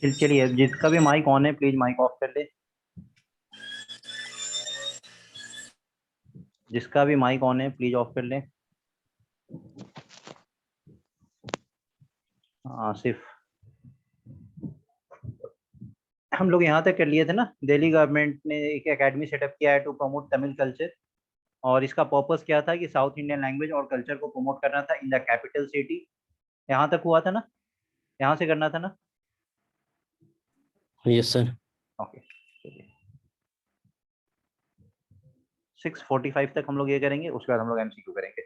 चलिए, जिसका भी माइक ऑन है प्लीज माइक ऑफ कर ले। जिसका भी माइक ऑन है प्लीज ऑफ कर ले। आसिफ, हम लोग यहाँ तक कर लिए थे ना, दिल्ली गवर्नमेंट ने एक एकेडमी सेटअप किया है टू प्रमोट तमिल कल्चर। और इसका पर्पस क्या था कि साउथ इंडियन लैंग्वेज और कल्चर को प्रमोट करना था इन द कैपिटल सिटी। यहाँ तक हुआ था ना, यहाँ से करना था ना। Yes sir. ओके, चलिए 6:45 तक हम लोग ये करेंगे, उसके बाद हम लोग एमसीक्यू करेंगे।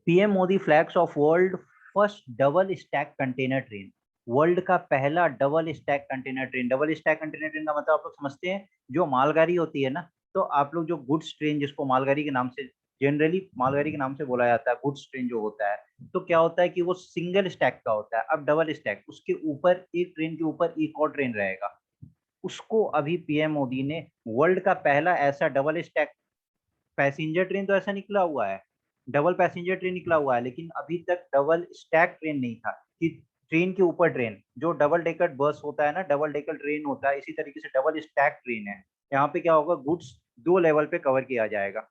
PM Modi flags of world first double stack container train. World का पहला double stack container train. Double stack container train का मतलब आप लोग समझते हैं, जो मालगाड़ी होती है ना, तो आप लोग जो गुड्स ट्रेन, जिसको मालगाड़ी के नाम से, जनरली मालगाड़ी के नाम से बोला जाता है, गुड्स ट्रेन जो होता है, तो क्या होता है कि वो सिंगल स्टैक का होता है। अब डबल स्टैक, उसके ऊपर एक ट्रेन के ऊपर एक और ट्रेन रहेगा। उसको अभी पीएम मोदी ने वर्ल्ड का पहला ऐसा डबल स्टैक पैसेंजर ट्रेन, तो ऐसा निकला हुआ है, डबल पैसेंजर ट्रेन निकला हुआ है, लेकिन अभी तक डबल स्टैक ट्रेन नहीं था कि ट्रेन के ऊपर ट्रेन। जो डबल डेकर बस होता है ना, डबल डेकर ट्रेन होता है, इसी तरीके से डबल स्टैक ट्रेन है। यहाँ पे क्या होगा, गुड्स दो लेवल पे कवर किया जाएगा।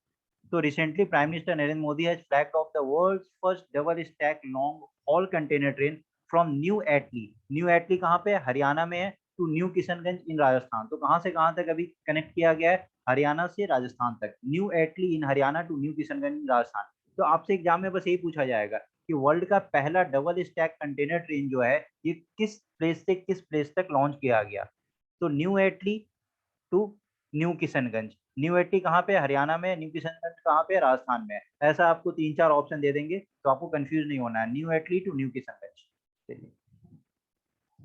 तो recently prime minister Narendra Modi has flagged off the world's first double stack long haul container train from New Ateli. New Ateli कहाँ पे है? हरियाणा में है। To new Kishanganj in Rajasthan. तो कहाँ से कहाँ तक अभी कनेक्ट किया गया है? हरियाणा से राजस्थान तक। New Ateli in Haryana to new Kishanganj in Rajasthan. तो आपसे एग्जाम में बस यही पूछा जाएगा कि वर्ल्ड का पहला डबल स्टैक कंटेनर ट्रेन जो है, ये किस प्लेस से किस प्लेस तक लॉन्च किया गया? तो न्यू एटली टू न्यू किशनगंज। न्यू एट्टी कहाँ पे? हरियाणा में। न्यू किशनगंज कहाँ पे? राजस्थान में। ऐसा आपको तीन चार ऑप्शन दे देंगे, तो आपको कंफ्यूज नहीं होना है। न्यू एटली टू न्यू किशनगंज।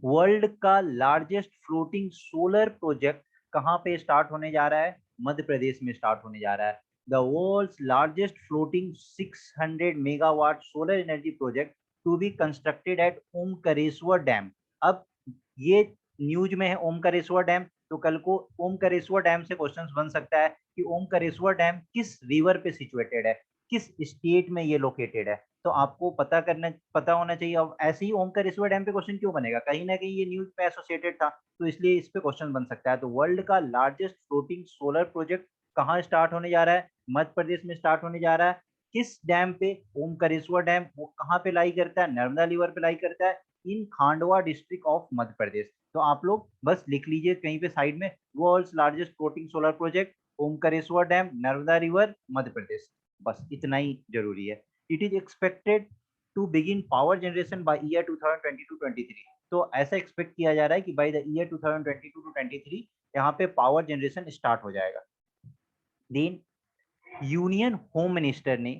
वर्ल्ड का लार्जेस्ट फ्लोटिंग सोलर प्रोजेक्ट कहाँ पे स्टार्ट होने जा रहा है? मध्य प्रदेश में स्टार्ट होने जा रहा है। The world's largest floating 600 megawatt solar energy project to be constructed at Omkareshwar dam. अब ये न्यूज में है ओमकारेश्वर डैम, तो कल को ओमकारेश्वर डैम से क्वेश्चंस बन सकता है कि ओमकारेश्वर डैम किस रिवर पे सिचुएटेड है, किस स्टेट में ये लोकेटेड है। तो आपको पता होना चाहिए। अब ऐसे ही ओमकारेश्वर डैम पे क्वेश्चन क्यों बनेगा? कहीं ना कहीं ये न्यूज पे एसोसिएटेड था, तो इसलिए इस पे क्वेश्चन बन सकता है। तो वर्ल्ड का लार्जेस्ट फ्लोटिंग सोलर प्रोजेक्ट कहाँ स्टार्ट होने जा रहा है? मध्य प्रदेश में स्टार्ट होने जा रहा है। किस डैम पे? ओमकारेश्वर डैम। वो कहाँ पे लाई करता है? नर्मदा रिवर पे लाई करता है, इन खांडवा डिस्ट्रिक्ट ऑफ मध्य प्रदेश। तो आप लोग बस लिख लीजिए कहीं पे साइड में, world's largest floating solar project, Omkareshwar dam, Narmada river, Madhya Pradesh. बस इतना ही जरूरी है। It is expected to begin power generation by year 2022-23। तो ऐसा एक्सपेक्ट किया जा रहा है कि बाय द ईयर 2022-23 यहाँ पे पावर जनरेशन स्टार्ट हो जाएगा। देन यूनियन होम मिनिस्टर ने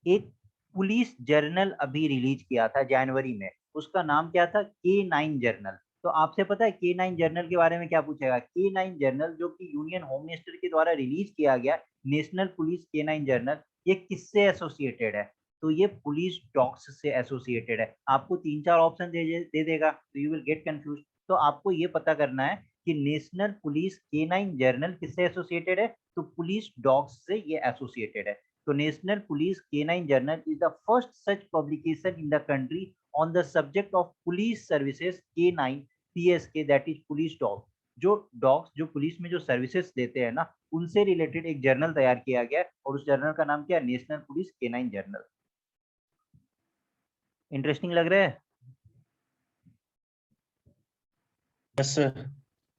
एक पुलिस जर्नल अभी रिलीज किया था जनवरी में। उसका नाम क्या था? K9 journal. तो आपसे पता है K9 जर्नल के बारे में क्या पूछेगा? K9 जर्नल जो कि यूनियन होम मिनिस्टर के द्वारा रिलीज किया गया, नेशनल पुलिस K9 जर्नल, ये किससे एसोसिएटेड है? तो ये पुलिस डॉग्स से एसोसिएटेड है। आपको तीन चार ऑप्शन दे देगा, तो यू विल गेट कंफ्यूज। तो आपको ये पता करना है कि नेशनल पुलिस K9 जर्नल किससे एसोसिएटेड है? तो पुलिस डॉग्स से ये एसोसिएटेड है। So National Police Canine Journal is the first such publication in the country on the subject of police services K9 PSK, that is police dog। जो dogs जो police में जो services देते हैं ना, उनसे रिलेटेड एक जर्नल तैयार किया गया, और उस जर्नल का नाम क्या है? National police K9 journal. Interesting लग रहा है? Yes sir.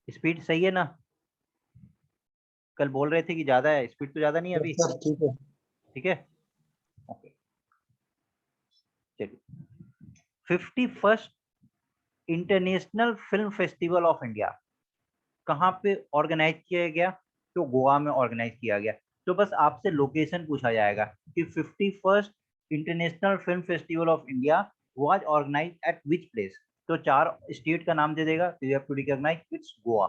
स्पीड सही है ना? कल बोल रहे थे कि ज्यादा है स्पीड, तो ज्यादा नहीं है यस अभी? सर, ठीक है। ठीक है, ओके। चलिए, 51st international film festival of India कहाँ पे ऑर्गेनाइज किया गया? तो गोवा में ऑर्गेनाइज किया गया। तो बस आपसे लोकेशन पूछा जाएगा कि 51st international film festival of India was organise at which place. तो चार स्टेट का नाम दे देगा, तो you have to recognise it's Goa.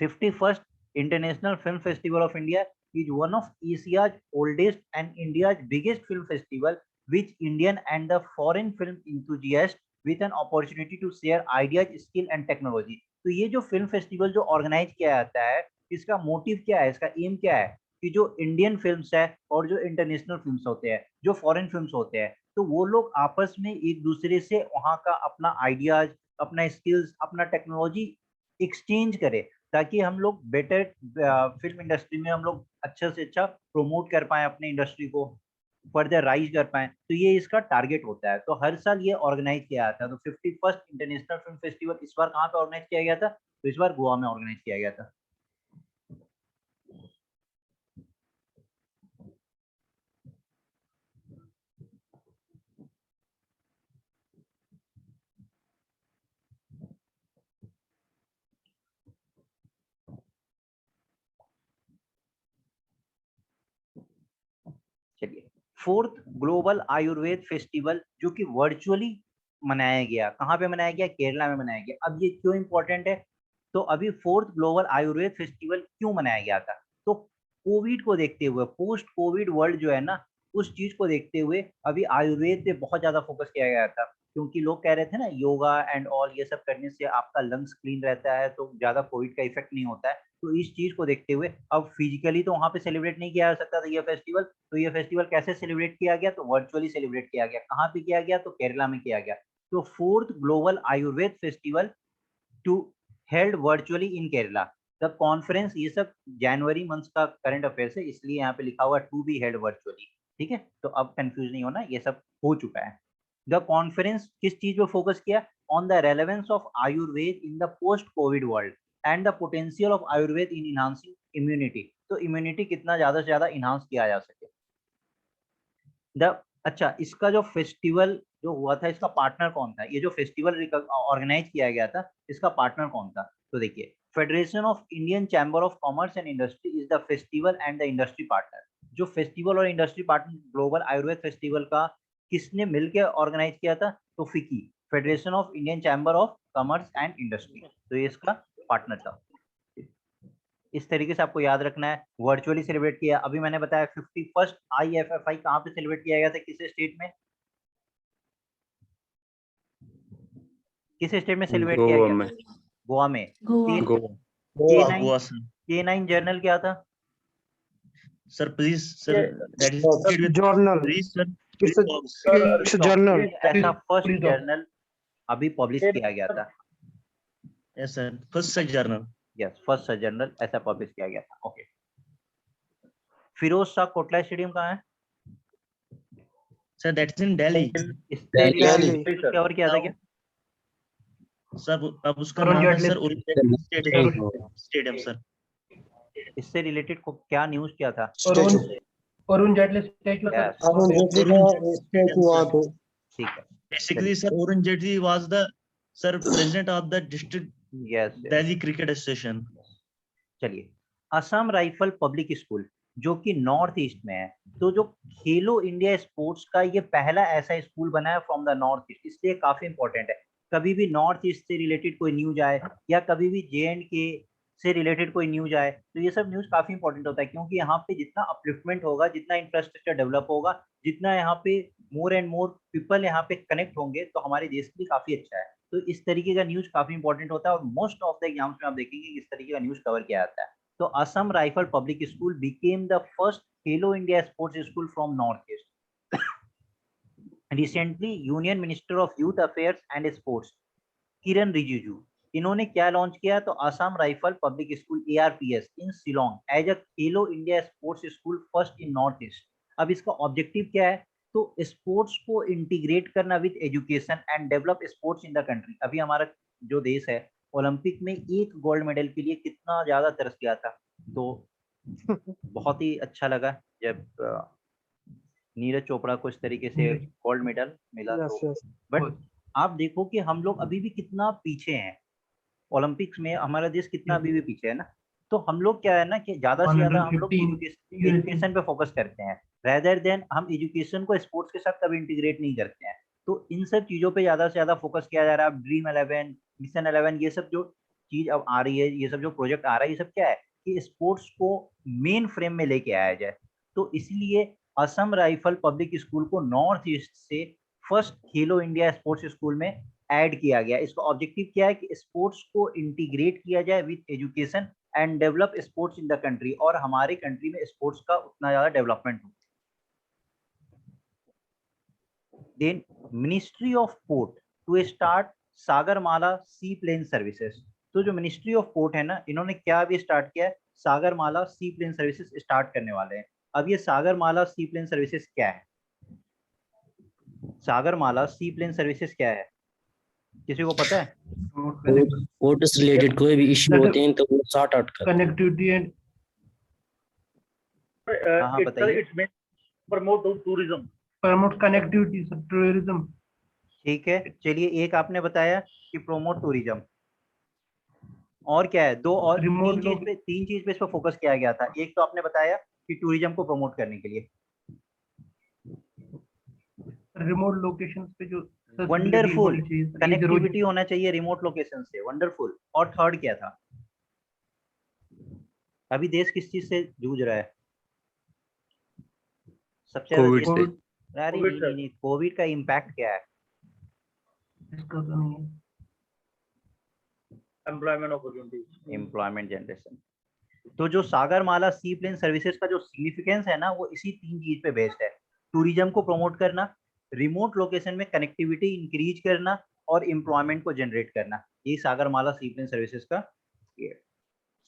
51st International Film Festival of India is one of Asia's oldest and India's biggest film festival, which Indian and the foreign film enthusiasts with an opportunity to share ideas, skill and technology। तो ये जो film festival जो organise किया जाता है, इसका motive क्या है, इसका एम क्या है? कि जो इंडियन फिल्म्स है और जो इंटरनेशनल फिल्म्स होते हैं, जो फॉरेन फिल्म्स होते हैं, तो वो लोग आपस में एक दूसरे से वहाँ का अपना आइडियाज, अपना स्किल्स, अपना टेक्नोलॉजी एक्सचेंज करे, ताकि हम लोग बेटर फिल्म इंडस्ट्री में हम लोग अच्छा से अच्छा प्रमोट कर पाए अपने इंडस्ट्री को, फर्दर राइज कर पाए। तो ये इसका टारगेट होता है। तो हर साल ये ऑर्गेनाइज किया जाता है। तो 51st इंटरनेशनल फिल्म फेस्टिवल इस बार कहाँ पे ऑर्गेनाइज किया गया था? तो इस बार गोवा में ऑर्गेनाइज किया गया था। चलिए, 4th ग्लोबल आयुर्वेद फेस्टिवल जो कि वर्चुअली मनाया गया, कहाँ पे मनाया गया? केरला में मनाया गया। अब ये क्यों इंपॉर्टेंट है? तो अभी 4th ग्लोबल आयुर्वेद फेस्टिवल क्यों मनाया गया था? तो कोविड को देखते हुए, पोस्ट कोविड वर्ल्ड जो है ना, उस चीज को देखते हुए अभी आयुर्वेद पे बहुत ज्यादा फोकस किया गया था। क्योंकि लोग कह रहे थे ना, योगा एंड ऑल ये सब करने से आपका लंग्स क्लीन रहता है, तो ज्यादा कोविड का इफेक्ट नहीं होता है। तो इस चीज को देखते हुए अब फिजिकली तो वहां पे सेलिब्रेट नहीं किया जा सकता था ये फेस्टिवल, तो ये फेस्टिवल कैसे सेलिब्रेट किया गया? तो वर्चुअली सेलिब्रेट किया गया। कहाँ पे किया गया? तो केरला में किया गया। तो 4th global Ayurveda festival to held virtually in Kerala. The conference, ये सब जनवरी मंथ का करंट अफेयर्स है, इसलिए यहाँ पे लिखा हुआ टू बी हेल्ड वर्चुअली। ठीक है, तो अब कंफ्यूज नहीं होना, ये सब हो चुका है। द कॉन्फ्रेंस किस चीज पे फोकस किया? On the relevance of Ayurveda in the post Covid world and the potential of Ayurveda in enhancing immunity. तो इम्यूनिटी कितना ज्यादा से ज्यादा इनहांस किया जा सके। द अच्छा, इसका जो फेस्टिवल जो हुआ था, इसका पार्टनर कौन था? ये जो फेस्टिवल ऑर्गेनाइज किया गया था, इसका पार्टनर कौन था? तो देखिए, federation of Indian chamber of commerce and industry is the festival and the industry partner. जो फेस्टिवल और industry partner global Ayurveda festival का किसने मिलकर ऑर्गेनाइज किया था? तो फिकी, federation of Indian chamber of commerce and industry, तो ये इसका पार्टनर था। इस तरीके से आपको याद रखना है। वर्चुअली सेलिब्रेट किया, अभी मैंने बताया 51st IFFI कहाँ पे सेलिब्रेट किया गया था? किस स्टेट में? किस स्टेट में सेलिब्रेट किया गोवा गया? में। गोवा में। Goa. Goa. Goa K9 Goa sir. K9 journal क्या था? Sir please sir that is with journal. please sir It's a journal. ऐसा फर्स्ट जर्नल अभी पब्लिश किया गया था। yes sir first journal yes, first journal ऐसा पब्लिश किया गया था। ओके। फिरोज शाह कोटला स्टेडियम कहाँ है? sir that's in Delhi Delhi. Cover किया था क्या? सर अब उसका अरुण नाम है जेटली सर स्टेडियम सर। इससे रिलेटेड को क्या न्यूज क्या था? अरुण जेटली स्टैचू Yes, अरुण जेटली का स्टैचू वहां पे। ठीक है। Basically sir Arun Jaitley was the sir president of the district yes, Delhi cricket association. चलिए, असम राइफल पब्लिक स्कूल जो कि नॉर्थ ईस्ट में है, तो जो खेलो इंडिया स्पोर्ट्स का ये पहला ऐसा स्कूल बना है फ्रॉम द नॉर्थ ईस्ट, इसलिए काफी इंपॉर्टेंट है। कभी भी नॉर्थ ईस्ट से रिलेटेड कोई न्यूज आए या कभी भी JNK से रिलेटेड कोई न्यूज आए, तो ये सब न्यूज काफी इंपॉर्टेंट होता है, क्योंकि यहाँ पे जितना अपलिफ्टमेंट होगा, जितना इंफ्रास्ट्रक्चर डेवलप होगा, जितना यहाँ पे मोर एंड मोर पीपल यहाँ पे कनेक्ट होंगे, तो हमारे देश के लिए काफी अच्छा है। तो इस तरीके का न्यूज काफी इंपॉर्टेंट होता है और मोस्ट ऑफ द एग्जाम्स में आप देखेंगे कि इस तरीके का न्यूज कवर किया जाता है। तो Assam rifle public school became the first Khelo India sports school from North East. Recently union minister of youth affairs and sports Kiran Rijiju, इन्होंने क्या लॉन्च किया? तो Assam rifle public school ARPS in Shillong as a Khelo India sports school first in North East. अब इसका objective क्या है? तो sports को इंटीग्रेट करना with education and develop sports in the country. अभी हमारा जो देश है, ओलंपिक में एक गोल्ड मेडल के लिए कितना ज्यादा तरस गया था। तो बहुत ही अच्छा लगा जब नीरज चोपड़ा को इस तरीके से गोल्ड मेडल मिला। तो बट आप देखो कि हम लोग अभी भी कितना पीछे हैं ओलंपिक्स में, हमारा देश कितना अभी भी पीछे है ना। तो हम लोग क्या है ना कि ज्यादा से ज्यादा हम लोग एजुकेशन पे फोकस करते हैं, रेदर देन हम एजुकेशन को स्पोर्ट्स के साथ कभी इंटीग्रेट नहीं करते हैं। तो इन सब चीजों पे ज्यादा से ज्यादा फोकस किया जा रहा है। अब ड्रीम 11, मिशन 11, ये सब जो चीज अब आ रही है, ये सब जो प्रोजेक्ट आ रहा है, ये सब क्या है कि स्पोर्ट्स को मेन फ्रेम में लेके आया जाए। तो इसलिए असम राइफल पब्लिक स्कूल को नॉर्थ ईस्ट से first Khelo India sports school में ऐड किया गया। इसका ऑब्जेक्टिव क्या है कि स्पोर्ट्स को इंटीग्रेट किया जाए with education and develop sports in the country, और हमारे कंट्री में स्पोर्ट्स का उतना ज्यादा डेवलपमेंट हो। Then ministry of port to start Sagarmala sea plane services. तो जो मिनिस्ट्री ऑफ पोर्ट है ना, इन्होंने क्या अभी स्टार्ट किया है, Sagarmala sea plane services start करने वाले हैं। अब ये सागरमाला सी प्लेन सर्विसेज क्या है, सागरमाला सी प्लेन सर्विसेज क्या है, किसी को पता है? पोर्ट से रिलेटेड कोई भी इश्यू होते हैं तो वो सॉर्ट आउट कर Connectivity and हाँ बताइए। It's meant promote tourism. promote connectivity, sir, tourism. ठीक है, चलिए एक आपने बताया कि प्रोमोट टूरिज्म, और क्या है, दो और Remote तीन चीज पे इस पर फोकस किया गया था। एक तो आपने बताया कि टूरिज्म को प्रमोट करने के लिए, remote locations पे जो वंडरफुल accessibility होनी चाहिए, कनेक्टिविटी होना चाहिए रिमोट लोकेशन से, वंडरफुल। और थर्ड क्या था, अभी देश किस चीज से जूझ रहा है सबसे ज्यादा? कोविड से। अरे नहीं, कोविड का इम्पैक्ट क्या है? इसका तो नहीं है। Employment opportunities. Employment generation. तो जो सागरमाला सी प्लेन सर्विसेज का जो सिग्निफिकेंस है ना, वो इसी तीन चीज पे बेस्ड है। टूरिज्म को प्रमोट करना, रिमोट लोकेशन में कनेक्टिविटी इंक्रीज करना, और एम्प्लॉयमेंट को जनरेट करना, ये सागरमाला सी प्लेन सर्विसेज का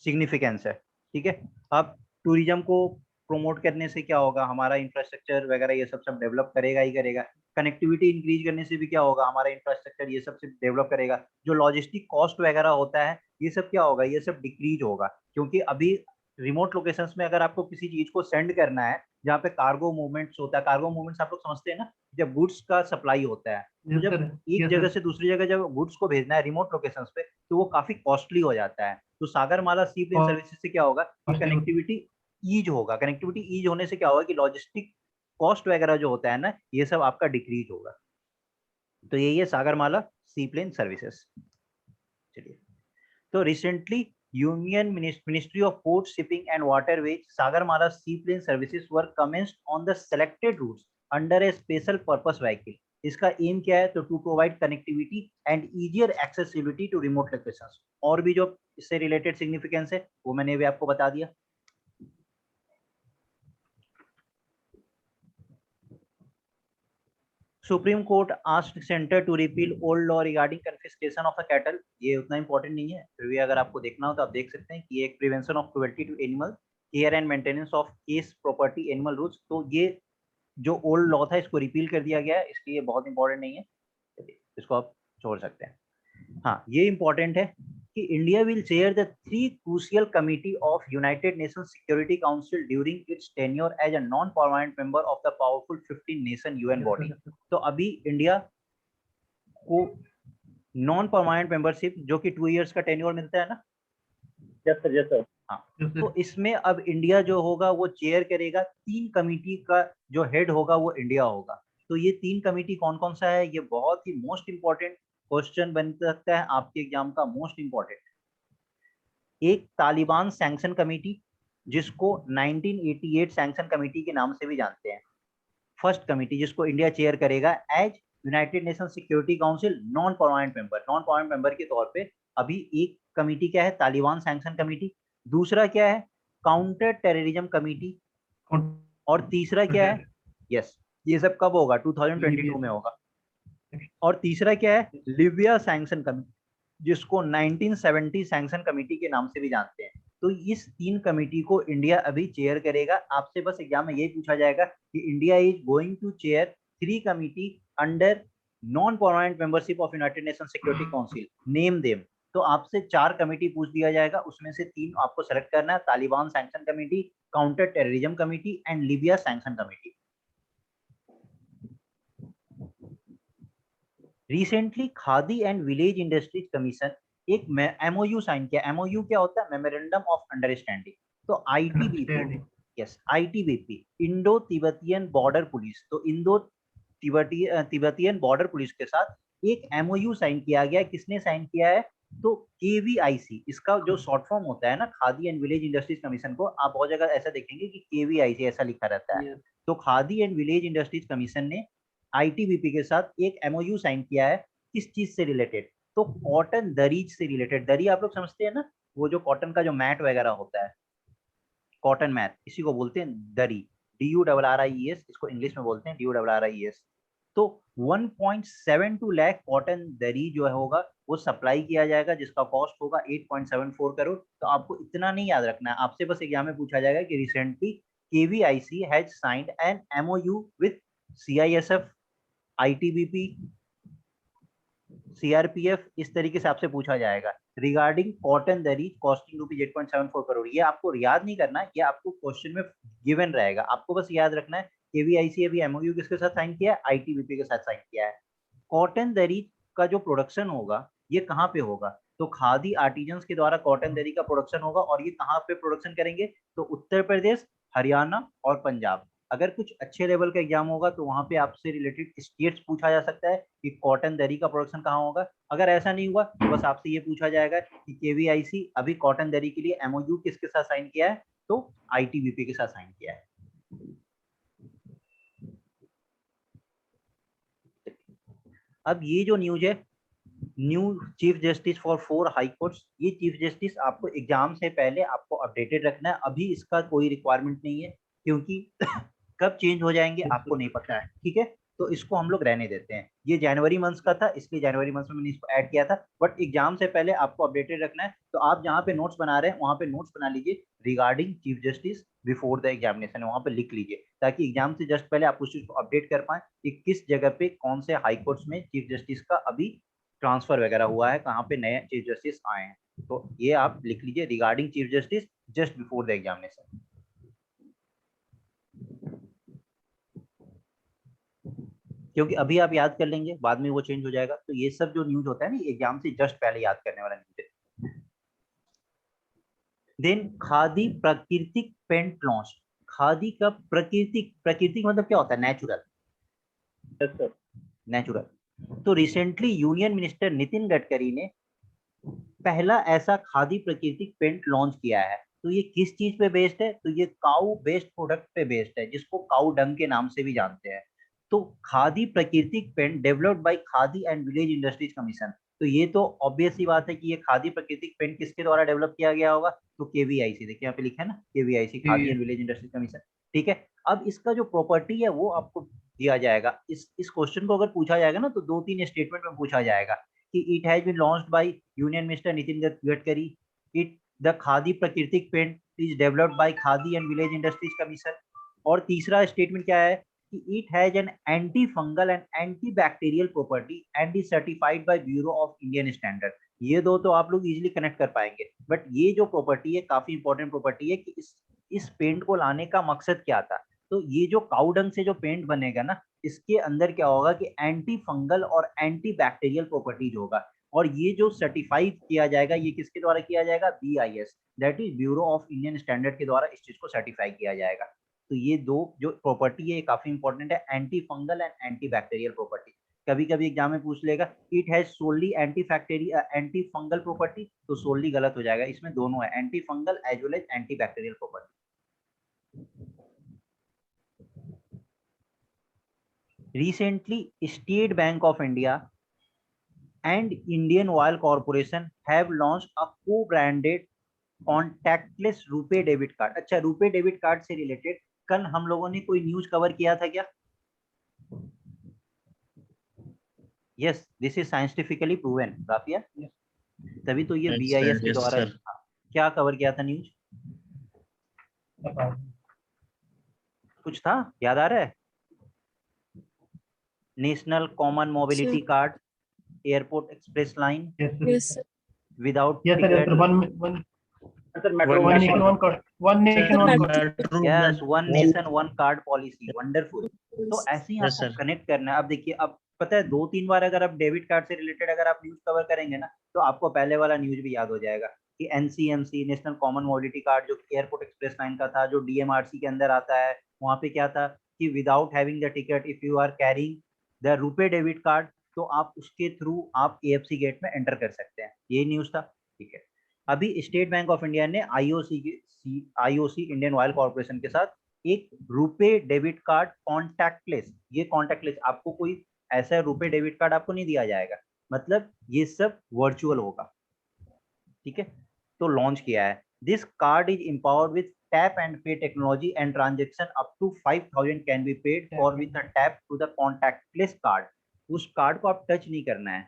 सिग्निफिकेंस है। ठीक है, अब टूरिज्म को प्रमोट करने से क्या होगा, हमारा इंफ्रास्ट्रक्चर वगैरह ये सब डेवलप करेगा ही करेगा। कनेक्टिविटी इंक्रीज करने से भी क्या होगा, हमारा इंफ्रास्ट्रक्चर ये सब डेवलप करेगा। जो लॉजिस्टिक कॉस्ट वगैरह होता है, ये सब क्या होगा, ये सब डिक्रीज होगा। क्योंकि अभी रिमोट लोकेशंस में अगर आपको किसी चीज को सेंड करना है, जहाँ पे कार्गो मूवमेंट्स होता है, कार्गो मूवमेंट्स आप लोग समझते हैं ना, जब गुड्स का सप्लाई होता है, तो जब एक जगह से दूसरी जगह जब गुड्स को भेजना है रिमोट लोकेशंस पे, तो वो काफी कॉस्टली हो जाता है। तो सागरमाला सी प्लेन सर्विसेज से क्या होगा कि कनेक्टिविटी ईज होगा। कनेक्टिविटी ईज होने से क्या होगा कि लॉजिस्टिक कॉस्ट वगैरह जो होता है ना, ये सब आपका डिक्रीज होगा। तो यही है सागरमाला सी प्लेन सर्विसेज। चलिए, तो recently union ministry of port shipping and waterways Sagarmala sea plane services were commenced on the selected routes under a special purpose vehicle. इसका एम क्या है, तो to provide connectivity and easier accessibility to remote locations. और भी जो इससे related significance है वो मैंने भी आपको बता दिया। Supreme court asked centre to repeal old law regarding confiscation of a cattle. ये उतना इंपॉर्टेंट नहीं है, फिर भी अगर आपको देखना हो तो आप देख सकते हैं कि एक prevention of cruelty to animal, care and maintenance of case property animal rules. तो ये जो ओल्ड लॉ था इसको रिपील कर दिया गया है, इसलिए ये बहुत इंपॉर्टेंट नहीं है, इसको आप छोड़ सकते हैं। हाँ, ये इंपॉर्टेंट है कि India will chair the 3 crucial committee of United Nations security council during its tenure as a non permanent member of the powerful 15 nation UN body. तो अभी इंडिया को नॉन परमानेंट मेंबरशिप, जो कि 2 इयर्स का tenure मिलता है ना। Yes sir, yes sir. हाँ, तो इसमें अब इंडिया जो होगा वो चेयर करेगा। 3 कमिटी का जो हेड होगा वो इंडिया होगा। तो ये 3 कमिटी कौन कौन सा है, ये बहुत ही मोस्ट इंपॉर्टेंट क्वेश्चन बन सकता है आपके एग्जाम का, मोस्ट इंपॉर्टेंट। एक तालिबान सैंक्शन कमेटी, जिसको 1988 सैंक्शन कमेटी के नाम से भी जानते हैं। फर्स्ट कमेटी जिसको इंडिया चेयर करेगा as United Nation security council non permanent member. Non permanent member के तौर पे अभी एक कमेटी क्या है, तालिबान सैंक्शन कमेटी। दूसरा क्या है, काउंटर टेररिज्म कमेटी। और तीसरा क्या है, यस, ये सब कब होगा, 2022 में होगा। और तीसरा क्या है, लिबिया सैंक्शन कमेटी, जिसको 1970 सैंक्शन कमेटी के नाम से भी जानते हैं। तो इस 3 कमेटी को इंडिया अभी चेयर करेगा। आपसे बस एग्जाम में यही पूछा जाएगा कि India is going to chair 3 committee under non permanent membership of United Nation security council, name them. तो आपसे 4 कमेटी पूछ दिया जाएगा, उसमें से 3 आपको सेलेक्ट करना है, Taliban sanction committee, counter terrorism committee and Libya sanction committee. Recently khadi and village industries commission एक एमओयू साइन किया। एमओयू क्या होता है, मेमोरेंडम ऑफ अंडरस्टैंडिंग। तो ITBP, yes, ITBP, Indo Tibetan border police, तो इंडो तिब्बतियन बॉर्डर पुलिस के साथ एक एमओयू साइन किया गया। किसने साइन किया है, तो केवीआईसी, इसका जो शॉर्ट फॉर्म होता है ना, khadi and village industries commission को आप बहुत जगह ऐसा देखेंगे कि केवीआईसी ऐसा लिखा रहता है। तो khadi and village industries commission ने आईटीबीपी के साथ एक एमओयू साइन किया है। किस चीज से रिलेटेड, तो कॉटन दरीज से रिलेटेड। दरी आप लोग समझते हैं ना, वो जो कॉटन का जो मैट वगैरह होता है, कॉटन मैट, इसी को बोलते हैं दरी, DURRIES, इसको इंग्लिश में बोलते हैं DURRIES। तो 1.72 लाख कॉटन दरी जो होगा वो सप्लाई किया जाएगा, जिसका कॉस्ट होगा 8.74 करोड़। तो आपको इतना नहीं याद रखना है, आपसे बस एग्जाम में पूछा जाएगा कि recently KVIC has signed an MOU with CISF, ITBP, CRPF, इस तरीके से आपसे पूछा जाएगा रिगार्डिंग कॉटन दरी कॉस्टिंग रुपीज 8.74 करोड़। ये आपको याद नहीं करना, ये आपको क्वेश्चन में गिवन रहेगा, आपको बस याद रखना है KVIC अभी MOU किसके साथ साइन किया है, ITBP के साथ साइन किया है। कॉटन दरी का जो प्रोडक्शन होगा ये कहाँ पे होगा, तो खादी आर्टिजन्स के द्वारा कॉटन दरी का प्रोडक्शन होगा, और ये कहाँ पे प्रोडक्शन करेंगे, तो उत्तर प्रदेश, हरियाणा और पंजाब। अगर कुछ अच्छे लेवल का एग्जाम होगा तो वहां पे आपसे रिलेटेड स्टेट्स पूछा जा सकता है कि कॉटन दरी का प्रोडक्शन कहाँ होगा। अगर ऐसा नहीं हुआ तो बस आपसे ये पूछा जाएगा कि KVIC अभी कॉटन दरी के लिए MOU किसके साथ साइन किया है, तो ITBP के साथ साइन किया है। अब ये जो न्यूज है, new chief justice for 4 high courts, ये चीफ जस्टिस आपको एग्जाम से पहले आपको अपडेटेड रखना है, अभी इसका कोई रिक्वायरमेंट नहीं है, क्योंकि कब चेंज हो जाएंगे आपको नहीं पता है, ठीक है, तो इसको हम लोग रहने देते हैं। ये जनवरी मंथ का था, इसलिए जनवरी मंथ में मैंने इसको ऐड किया था, बट एग्जाम से पहले आपको अपडेटेड रखना है। तो आप जहाँ पे नोट्स बना रहे हैं वहाँ पे नोट्स बना लीजिए regarding chief justice before the examination, वहाँ पे लिख लीजिए, ताकि एग्जाम से जस्ट पहले आप उस चीज को अपडेट कर पाए कि किस जगह पे कौन से हाई कोर्ट्स में चीफ जस्टिस का अभी ट्रांसफर वगैरह हुआ है, कहाँ पे नए चीफ जस्टिस आए हैं। तो ये आप लिख लीजिए regarding chief justice just before the examination. क्योंकि अभी आप याद कर लेंगे, बाद में वो चेंज हो जाएगा। तो ये सब जो न्यूज होता है ना, एग्जाम से जस्ट पहले याद करने वाला न्यूज है। देन खादी प्राकृतिक पेंट लॉन्च। खादी का प्राकृतिक मतलब क्या होता है, नेचुरल, नेचुरल। तो recently union minister Nitin Gadkari ने पहला ऐसा खादी प्राकृतिक पेंट लॉन्च किया है। तो ये किस चीज पे बेस्ड है, तो ये काऊ बेस्ड प्रोडक्ट पे बेस्ड है, जिसको काऊ डंग के नाम से भी जानते हैं। तो खादी प्राकृतिक paint developed by Khadi and village industries commission. तो ये तो ऑब्वियस ही बात है कि ये खादी प्राकृतिक पेंट किसके द्वारा डेवलप किया गया होगा, तो KVIC, देखिए यहाँ पे लिखा है ना KVIC, khadi and village industries commission, ठीक है। अब इसका जो प्रॉपर्टी है वो आपको दिया जाएगा। इस क्वेश्चन को अगर पूछा जाएगा ना, तो 2-3 स्टेटमेंट में पूछा जाएगा कि it has been launched by union minister Nitin Gadkari, it the Khadi प्राकृतिक paint is developed by Khadi and village industries commission. और तीसरा स्टेटमेंट क्या है कि it has an anti fungal and anti bacterial property and is certified by bureau of Indian standard. ये दो तो आप लोग इजीली कनेक्ट कर पाएंगे, बट ये जो प्रॉपर्टी है काफी इंपॉर्टेंट प्रॉपर्टी है कि इस पेंट को लाने का मकसद क्या था। तो ये जो काउडंग से जो पेंट बनेगा ना, इसके अंदर क्या होगा कि एंटी फंगल और एंटी बैक्टीरियल प्रॉपर्टीज होगा। और ये जो सर्टिफाई किया जाएगा, ये किसके द्वारा किया जाएगा, BIS, that is bureau of Indian standard के द्वारा इस चीज को सर्टिफाई किया जाएगा। तो ये दो जो प्रॉपर्टी है ये काफी इंपॉर्टेंट है, anti fungal and anti bacterial property. कभी कभी एग्जाम में पूछ लेगा it has solely anti fungal property, तो सोनली गलत हो जाएगा, इसमें दोनों है, anti fungal as well as anti bacterial property. Recently, State Bank of India and Indian Oil Corporation have launched a co-branded contactless RuPay debit card. अच्छा, RuPay debit card से related कल हम लोगों ने कोई न्यूज कवर किया था क्या? Yes, this is scientifically proven, Rafia, तभी तो ये BIS के द्वारा क्या कवर किया था न्यूज, कुछ था याद आ रहा है? National common mobility card, airport express line without ticket, one nation one card policy, wonderful. तो ऐसे ही आपको कनेक्ट करना है। अब देखिए, अब पता है 2-3 बार अगर आप डेबिट कार्ड से रिलेटेड अगर आप न्यूज कवर करेंगे ना, तो आपको पहले वाला न्यूज भी याद हो जाएगा कि NCMC national common mobility card जो एयरपोर्ट एक्सप्रेस लाइन का था, जो DMRC के अंदर आता है, वहां पे क्या था कि without having the ticket if you are carrying the RuPay debit card, तो आप उसके थ्रू आप AFC गेट में एंटर कर सकते हैं, ये न्यूज था, ठीक है। अभी स्टेट बैंक ऑफ इंडिया ने IOC इंडियन ऑयल कॉर्पोरेशन के साथ एक रुपे डेबिट कार्ड कॉन्टैक्टलेस, ये कॉन्टैक्टलेस, आपको कोई ऐसा रुपे डेबिट कार्ड आपको नहीं दिया जाएगा, मतलब ये सब वर्चुअल होगा, ठीक है, तो लॉन्च किया है। This card is empowered with tap and pay technology and transaction up to 5,000 can be paid for with a tap to the contactless card. उस कार्ड को आप टच नहीं करना है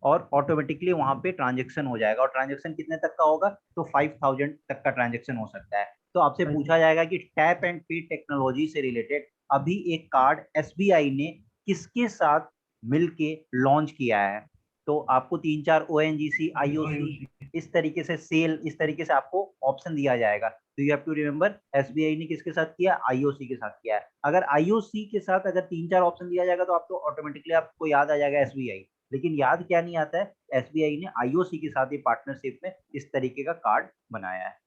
और ऑटोमेटिकली वहां पे ट्रांजेक्शन हो जाएगा, और ट्रांजेक्शन कितने तक का होगा, तो 5,000 तक का ट्रांजेक्शन हो सकता है। तो आपसे पूछा जाएगा कि टैप एंड पे टेक्नोलॉजी से रिलेटेड अभी एक कार्ड एसबीआई ने किसके साथ मिलके लॉन्च किया है। तो आपको 3-4 ओएनजीसी, आईओसी, इस तरीके से सेल, इस तरीके से आपको ऑप्शन दिया जाएगा। तो you have to remember SBI ने किसके साथ किया, आईओसी के साथ किया है। अगर आईओसी के साथ अगर 3-4 ऑप्शन दिया जाएगा तो आपको ऑटोमेटिकली आपको याद आ जाएगा एसबीआई, लेकिन याद क्या नहीं आता है, एसबीआई ने आईओसी के साथ ही पार्टनरशिप में इस तरीके का कार्ड बनाया है।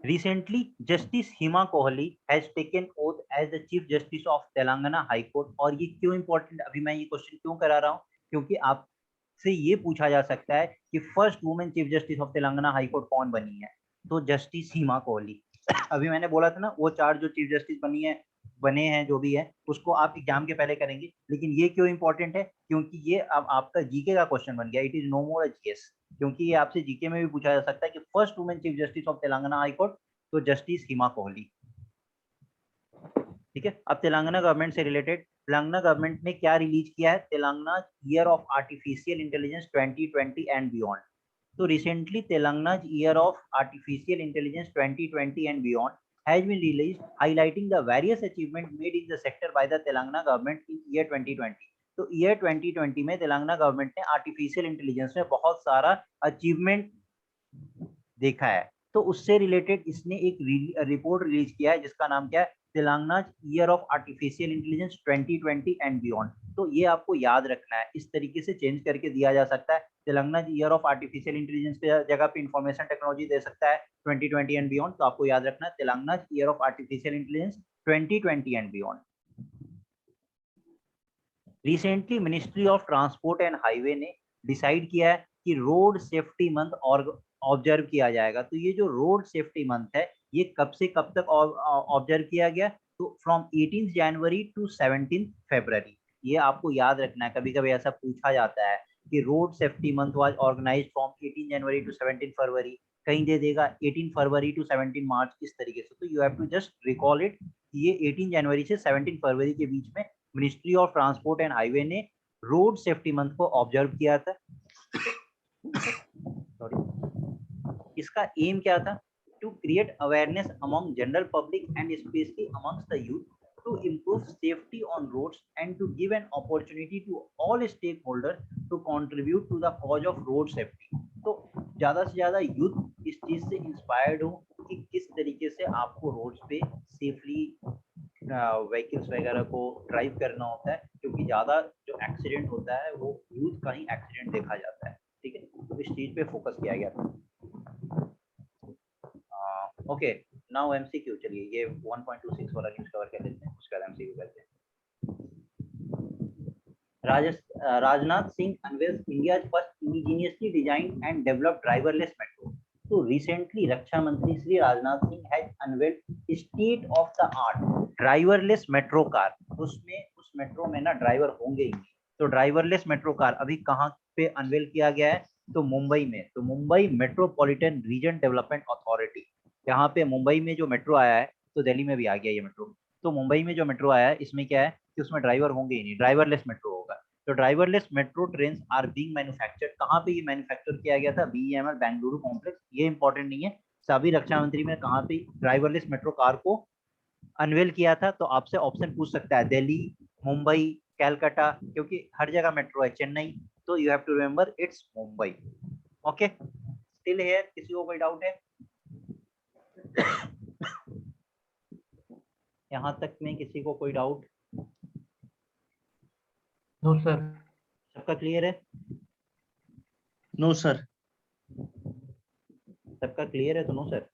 Recently, Justice Hima Kohli has taken oath as the Chief Justice of Telangana High Court। और ये क्यों इम्पोर्टेंट, अभी मैं ये क्वेश्चन क्यों करा रहा हूँ, क्योंकि आपसे ये पूछा जा सकता है कि first women chief justice of Telangana high court कौन बनी है। तो जस्टिस हिमा कोहली। अभी मैंने बोला था ना, वो 4 जो चीफ जस्टिस बने हैं जो भी है, उसको आप एग्जाम के पहले करेंगे। लेकिन ये क्यों इंपॉर्टेंट है, क्योंकि ये अब आपका जीके का क्वेश्चन बन गया। It is no more a GS, क्योंकि ये आपसे जीके में भी पूछा जा सकता है कि first women chief justice of Telangana high court, तो जस्टिस हिमा कोहली। ठीक है, अब तेलंगाना गवर्नमेंट से रिलेटेड, तेलंगाना गवर्नमेंट ने क्या रिलीज किया है, Telangana year of artificial intelligence 2020 and beyond. तो recently Telangana year of artificial intelligence 2020 and beyond has been released, highlighting the various achievements made in the sector by the Telangana government in year 2020। तो year 2020 में Telangana government ने artificial intelligence में बहुत सारा achievement देखा है। तो उससे रिलेटेड इसने एक रिपोर्ट रिलीज किया है जिसका नाम क्या है, Telangana year of artificial intelligence 2020 and beyond. तो ये आपको याद रखना है, इस तरीके से चेंज करके दिया जा सकता है। Telangana year of artificial intelligence के जगह पे इंफॉर्मेशन टेक्नोलॉजी दे सकता है 2020 एंड बियॉन्ड। तो आपको याद रखना है Telangana year of artificial intelligence 2020 and beyond. Recently ministry of transport and highway ने डिसाइड किया है कि रोड सेफ्टी मंथ और ऑब्जर्व किया जाएगा। तो ये जो रोड सेफ्टी मंथ है, ये कब से कब तक ऑब्जर्व किया गया, तो फ्रॉम 18 जनवरी टू 17 फरवरी। ये आपको याद रखना है, कभी कभी ऐसा पूछा जाता है कि road safety month was organised from 18 January to 17 February, कहीं दे देगा 18 फरवरी टू 17 मार्च, इस तरीके से। तो you have to just recall it, ये 18 जनवरी से 17 फरवरी के बीच में ministry of transport and highway ने रोड सेफ्टी मंथ को ऑब्जर्व किया था। सॉरी, इसका एम क्या था, to create awareness among general public and specially amongst the youth to improve safety on roads and to give an opportunity to all stakeholders to contribute to the cause of road safety। तो ज्यादा से ज्यादा youth इस चीज से inspired हो कि किस तरीके से आपको रोड्स पे सेफली व्हीकल्स वगैरह को ड्राइव करना होता है, क्योंकि ज्यादा जो एक्सीडेंट होता है वो यूथ का ही एक्सीडेंट देखा जाता है। ठीक है, तो इस चीज पे फोकस किया गया था। Okay, now MCQ. चलिए ये 1.26 वाला न्यूज़ कवर कर लेते हैं, उसके बाद एमसीक्यू करते हैं। Rajnath Singh unveils India's first indigenously designed and developed driverless metro. तो रिसेंटली रक्षा मंत्री Shri Rajnath Singh has unveiled state of the art driverless metro car. उसमें उस मेट्रो में ना ड्राइवर होंगे ही। तो ड्राइवरलेस मेट्रो कार अभी कहाँ पे अनवेल किया गया है, तो मुंबई में। तो Mumbai metropolitan region development authority, यहाँ पे मुंबई में जो मेट्रो आया है, तो दिल्ली में भी आ गया ये मेट्रो। तो मुंबई में जो मेट्रो आया है, इसमें क्या है कि उसमें ड्राइवर होंगे ही नहीं, ड्राइवरलेस मेट्रो होगा। तो driverless metro train are being manufactured, कहाँ पे ये मैन्युफैक्चर किया गया था, बीईएमएल बेंगलुरु कॉम्प्लेक्स। ये इंपॉर्टेंट नहीं है, सभी रक्षा मंत्री में कहाँ पे ड्राइवरलेस मेट्रो कार को अनवेल किया था। तो आपसे ऑप्शन पूछ सकता है दिल्ली, मुंबई, कैलकाटा, क्योंकि हर जगह मेट्रो है, चेन्नई। तो you have to remember it's Mumbai. Okay, still here, किसी को कोई डाउट है यहाँ तक में, किसी को कोई डाउट? No sir. सबका क्लियर है? No sir. सबका क्लियर है तो नो सर?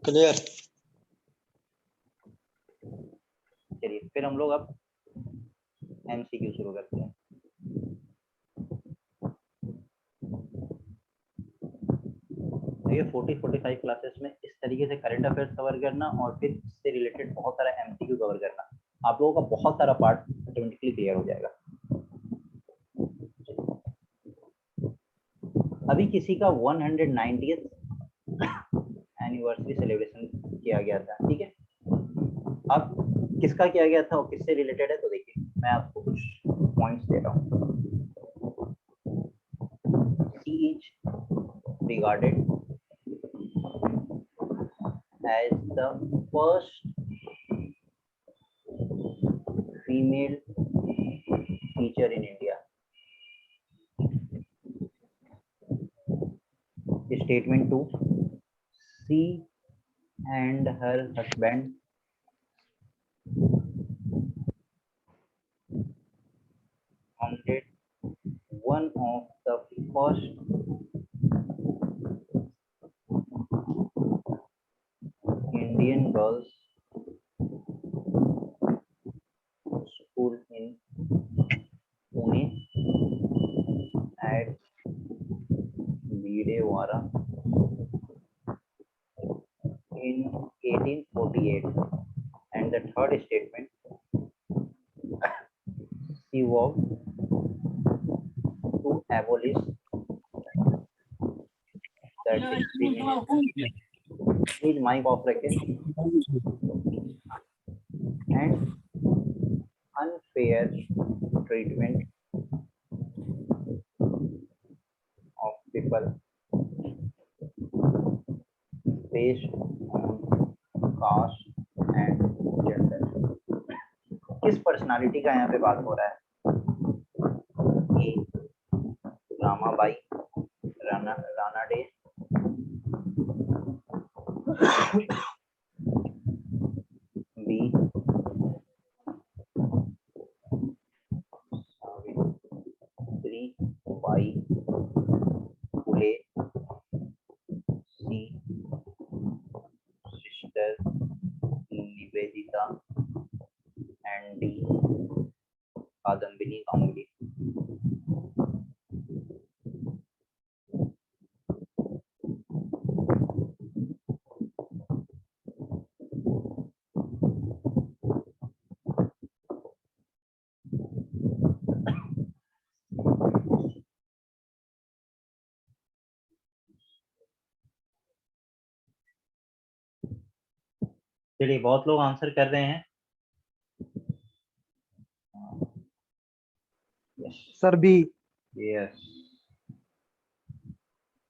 क्लियर। चलिए फिर हम लोग अब एमसीक्यू शुरू करते हैं। ये 40-45 क्लासेस में इस तरीके से करंट अफेयर्स कवर करना और फिर इससे रिलेटेड बहुत सारा एमसीक्यू कवर करना, आप लोगों का बहुत सारा पार्ट ऑटोमेटिकली क्लियर हो जाएगा। अभी किसी का 190th एनिवर्सरी सेलिब्रेशन किया गया था, ठीक है। अब किसका किया गया था और किससे रिलेटेड है, तो देखिए मैं आपको कुछ पॉइंट्स दे रहा हूँ। She is regarded as the first female teacher in India. Statement 2. She and her husband founded one of the first Indian girls school in Pune at Videwara in 1848. And the third statement, she worked to abolish the discrimination. Please mic off रखें. And unfair treatment of people based on caste and gender. किस personality का यहाँ पे बात हो रहा है? A Ramabai Ranade, B Savitribai Phule, C sister Nivedita and D Kadambini Ganguly. चलिए बहुत लोग आंसर कर रहे हैं। Sir B. यस,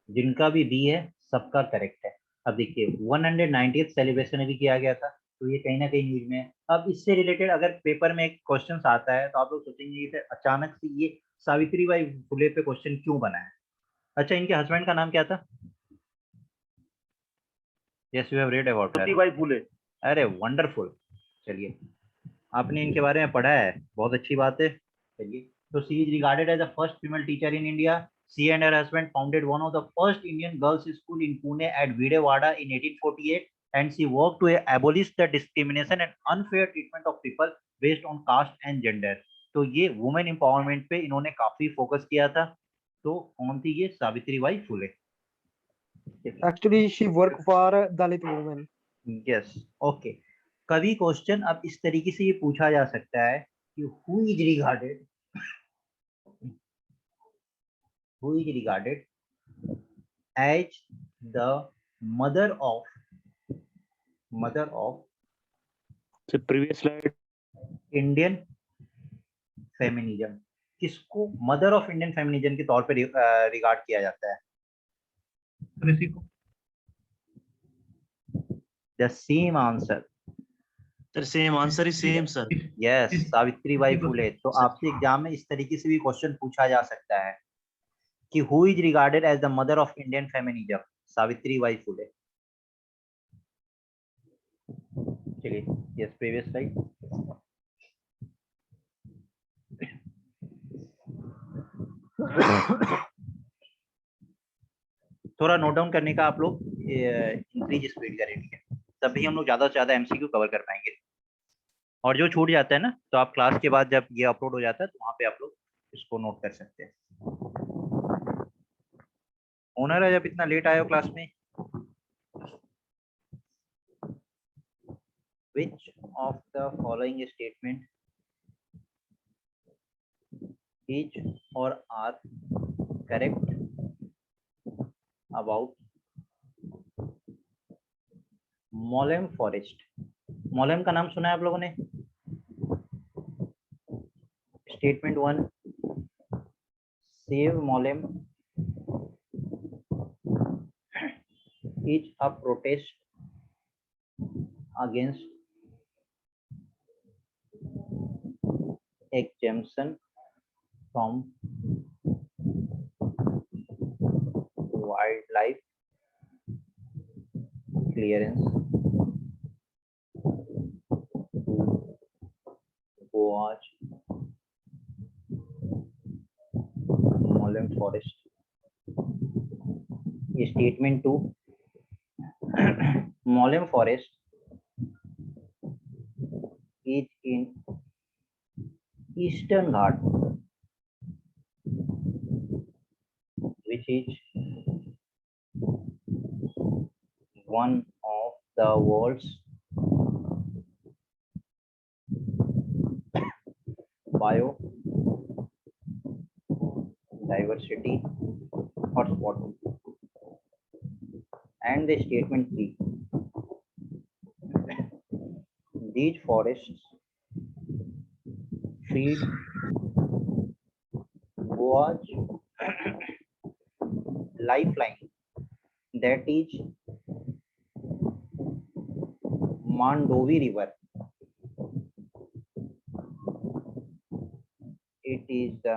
जिनका भी बी है सबका करेक्ट है। अब देखिए 190th सेलिब्रेशन भी किया गया था, तो ये कहीं ना कहीं न्यूज में है। अब इससे रिलेटेड अगर पेपर में एक क्वेश्चन आता है तो आप लोग सोचेंगे कि अचानक से ये सावित्रीबाई फुले पे क्वेश्चन क्यों बना है। अच्छा, इनके हस्बैंड का नाम क्या था? Yes, you have read about Savitribai Phule. अरे वंडरफुल, चलिए आपने इनके बारे में पढ़ा है, बहुत अच्छी बात है। चलिए, तो she is regarded as the first female teacher in India. She and her husband founded one of the first Indian girls' school in Pune at Videwada in 1848, and she worked to abolish the discrimination and unfair treatment of people based on caste and gender. तो ये women empowerment पे इन्होंने काफी focus किया था। तो कौन थी ये? Savitribai Phule. Actually, she worked for Dalit women. Yes, okay. कभी क्वेश्चन अब इस तरीके से ये पूछा जा सकता है कि who is regarded as the mother of So previous slide. Indian feminism. किसको मदर ऑफ इंडियन फेमिनिज्म के तौर पे रिगार्ड किया जाता है? The same answer. Sir, same answer is same, sir. Yes, Savitribai Phule. तो आपसे एग्जाम में इस तरीके से भी क्वेश्चन पूछा जा सकता है कि who is regarded as the mother of Indian feminism? Savitribai Phule. चलिए, यस, प्रीवियस स्लाइड। थोड़ा नोट डाउन करने का आप लोग इंक्रीज स्पीड करें, ठीक है? तभी हम लोग ज्यादा से ज्यादा एमसीक्यू कवर कर पाएंगे। और जो छूट जाता है ना, तो आप क्लास के बाद जब ये अपलोड हो जाता है तो वहां पे आप लोग इसको नोट कर सकते हैं। ओनर है, जब इतना लेट आए हो क्लास में, which of the following statement is or are correct about Mollem forest? Mollem का नाम सुना है आप लोगों ने? Statement 1, save Mollem is a protest against exemption from wildlife clearance Goa's Mollem Forest. Statement 2, Mollem Forest is in Eastern Ghat, which is one of the world's biodiversity hotspot. And the statement 3, these forests feed Goa's lifeline, that is Mandovi River. It is the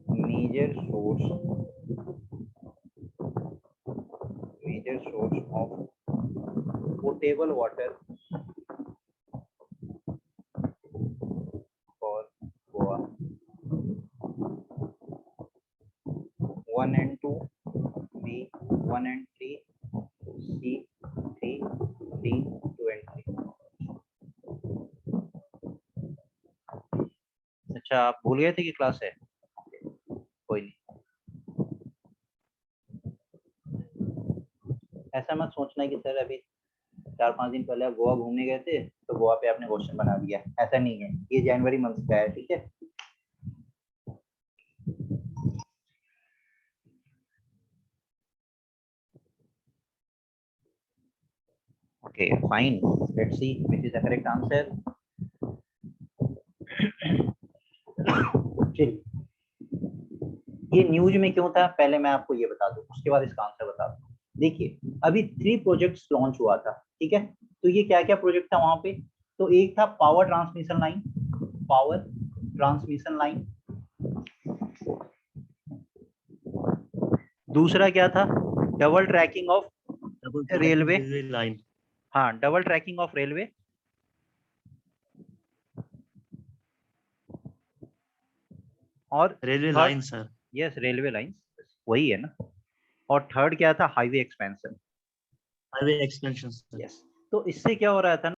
major source of potable water for Goa. 1 and 2, B, 1 and 3, C, 3, D, 2 and 3. अच्छा, आप भूल गए थे कि class है? कोई नहीं, ऐसा मत सोचना कि सर अभी 4-5 दिन पहले आप गोवा घूमने गए थे तो गोवा पे आपने क्वेश्चन बना दिया। ऐसा नहीं है, ये जनवरी मंथ का है, ठीक है? Okay, fine. Let's see which is the correct answer. चलिए, ये न्यूज में क्यों था पहले मैं आपको ये बता दूं, उसके बाद इसका आंसर बता दूं। देखिए, अभी 3 प्रोजेक्ट्स लॉन्च हुआ था, ठीक है? तो ये क्या क्या प्रोजेक्ट था वहां पे? तो एक था पावर ट्रांसमिशन लाइन, दूसरा क्या था? Double tracking of railway line. हाँ, डबल ट्रैकिंग ऑफ रेलवे, और railway line sir. Yes, railway line वही है ना। और थर्ड क्या था? Highway expansion. Highway expansion. Yes, तो इससे क्या हो रहा था